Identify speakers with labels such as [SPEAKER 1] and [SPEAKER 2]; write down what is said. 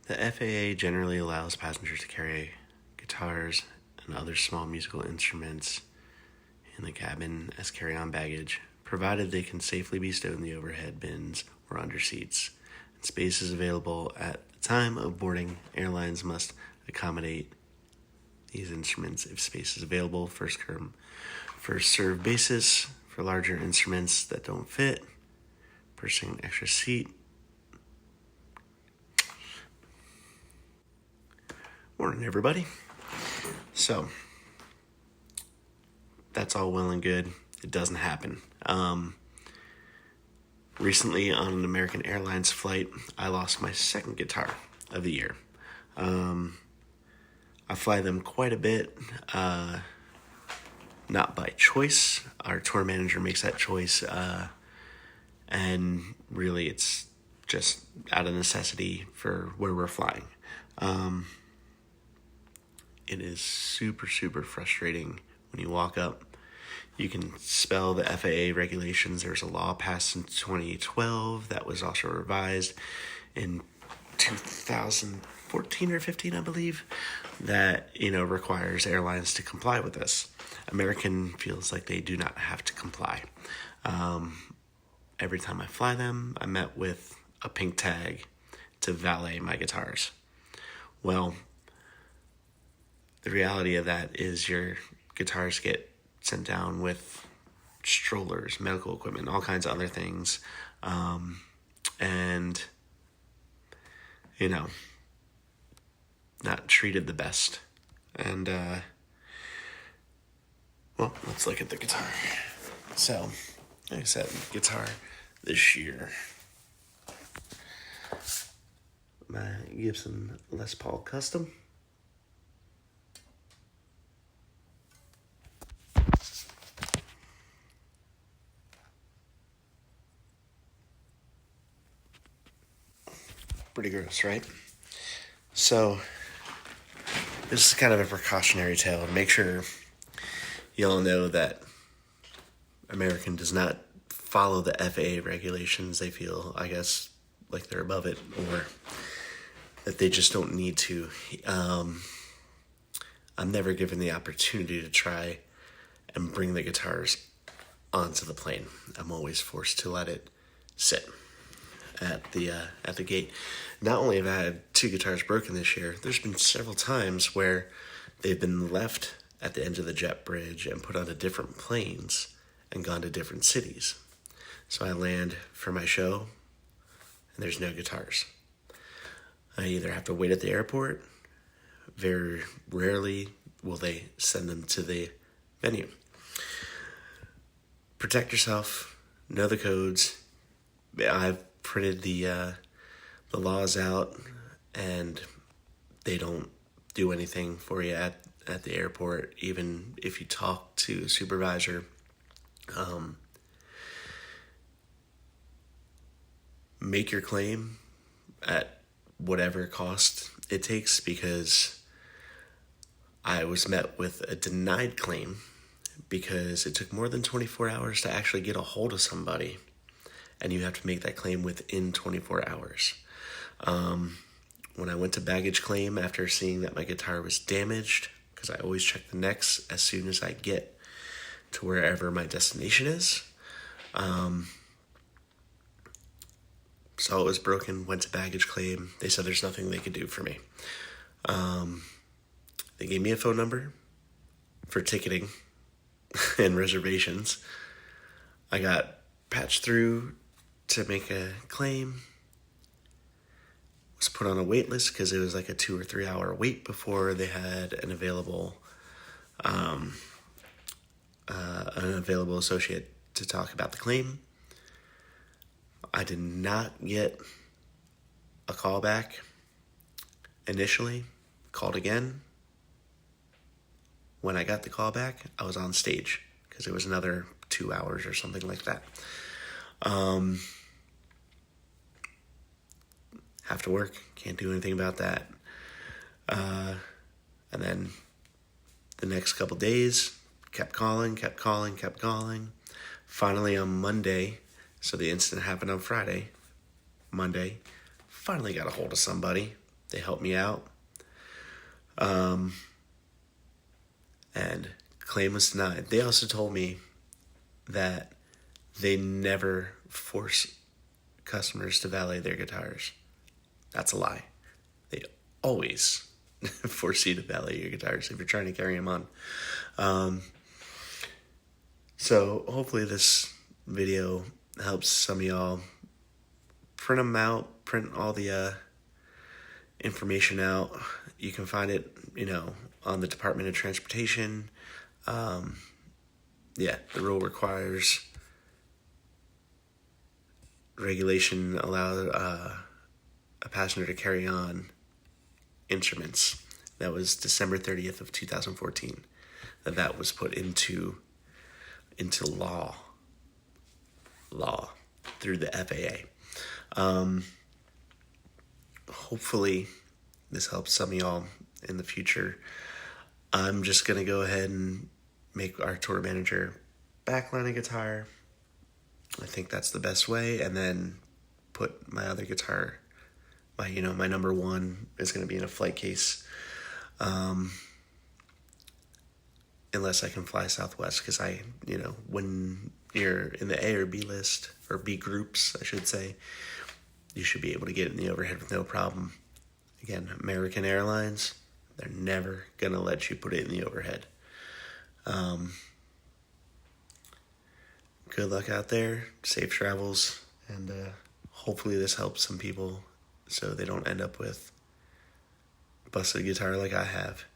[SPEAKER 1] The FAA generally allows passengers to carry guitars and other small musical instruments in the cabin as carry-on baggage, provided they can safely be stowed in the overhead bins or under seats. And space is available at the time of boarding. Airlines must accommodate these instruments if space is available. First come, first served basis for larger instruments that don't fit. Purchasing an extra seat. Morning, everybody. So, that's all well and good. It doesn't happen. Recently, on an American Airlines flight, I lost my second guitar of the year. I fly them quite a bit, not by choice. Our tour manager makes that choice, and really it's just out of necessity for where we're flying. It is super, super frustrating when you walk up. You can spell the FAA regulations. There was a law passed in 2012 that was also revised in 2014 or 15, I believe, that, requires airlines to comply with this. American feels like they do not have to comply. Every time I fly them, I'm met with a pink tag to valet my guitars. Well, the reality of that is your guitars get sent down with strollers, medical equipment, all kinds of other things. And, not treated the best. And, let's look at the guitar. So, like I said, guitar this year. My Gibson Les Paul Custom. Pretty gross, right? So, this is kind of a precautionary tale. Make sure you all know that American does not follow the FAA regulations. They feel, I guess, like they're above it, or that they just don't need to. I'm never given the opportunity to try and bring the guitars onto the plane. I'm always forced to let it sit at the gate. Not only have I had 2 guitars broken this year, there's been several times where they've been left at the end of the jet bridge and put onto different planes and gone to different cities. So I land for my show and there's no guitars. I either have to wait at the airport. Very rarely will they send them to the venue. Protect yourself. Know the codes. I've printed the laws out, and they don't do anything for you at the airport. Even if you talk to a supervisor, make your claim at whatever cost it takes, because I was met with a denied claim because it took more than 24 hours to actually get a hold of somebody, and you have to make that claim within 24 hours. When I went to baggage claim after seeing that my guitar was damaged, because I always check the necks as soon as I get to wherever my destination is, saw it was broken, went to baggage claim. They said there's nothing they could do for me. They gave me a phone number for ticketing and reservations. I got patched through to make a claim. Was put on a wait list because it was like a 2 or 3 hour wait before they had an available associate to talk about the claim. I did not get a call back initially. Called again. When I got the call back, I was on stage because it was another 2 hours or something like that. Have to work, can't do anything about that. And then the next couple days, kept calling. Finally on Monday, so the incident happened on Friday. Monday, finally got a hold of somebody. They helped me out. And claim was denied. They also told me that they never force customers to valet their guitars. That's a lie. They always force you to valet your guitars if you're trying to carry them on. So hopefully this video helps some of y'all print them out, print all the information out. You can find it, on the Department of Transportation. The rule requires regulation allow a passenger to carry on instruments. That was December 30th of 2014 that was put into law through the FAA. Hopefully this helps some of y'all in the future. I'm just going to go ahead and make our tour manager backline a guitar. I think that's the best way. And then put my other guitar, my number one is going to be in a flight case. Unless I can fly Southwest, because when you're in the A or B list, or B groups, I should say, you should be able to get in the overhead with no problem. Again, American Airlines, they're never going to let you put it in the overhead. Good luck out there, safe travels, and hopefully this helps some people so they don't end up with busted guitar like I have.